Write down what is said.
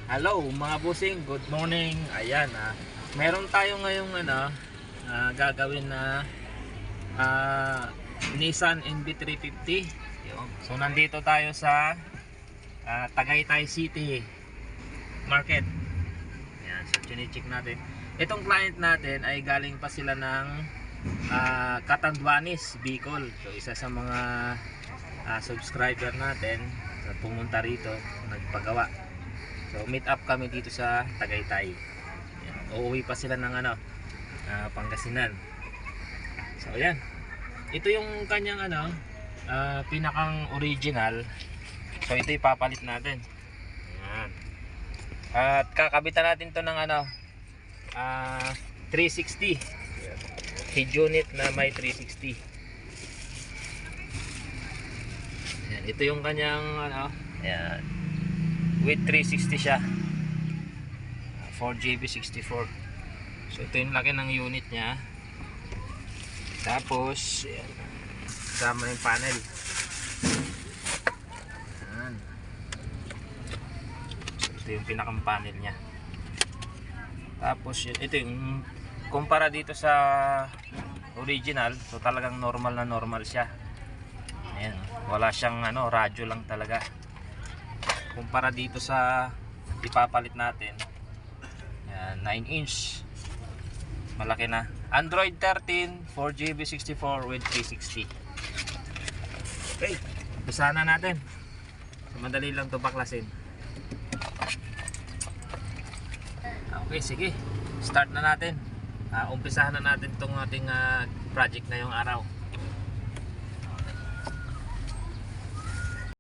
Hello mga bossing, good morning. Ayan meron tayo ngayong gagawin na Nissan NV350. So nandito tayo sa Tagaytay City Market. Ayan, so chine-check natin. Itong client natin ay galing pa sila ng Catanduanes, Bicol. So isa sa mga subscriber natin pumunta rito, nagpagawa. So meet up kami dito sa Tagaytay. Ayan, uuwi pa sila ng Pangasinan. So ayan. Ito yung kanyang pinakang original. So ito ipapalit natin. Ayan. At kakabitan natin to ng 360. Head unit na may 360. Ayan, ito yung kanyang ayan. With 360 siya, 4GB64. So ito yung laki ng unit nya. Tapos ayan, kasama yung panel. Ayan. So, ito yung pinakang panel nya. Tapos ito yung kumpara dito sa original. So talagang normal na normal siya. Ayan, wala siyang radyo lang talaga. Kumpara dito sa ipapalit natin, yan, 9-inch, malaki na. Android 13, 4GB64 with 360. Okay, umpisa na natin. So, madali lang ito baklasin. Okay, sige, start na natin. Umpisahan na natin itong ating project ngayong araw.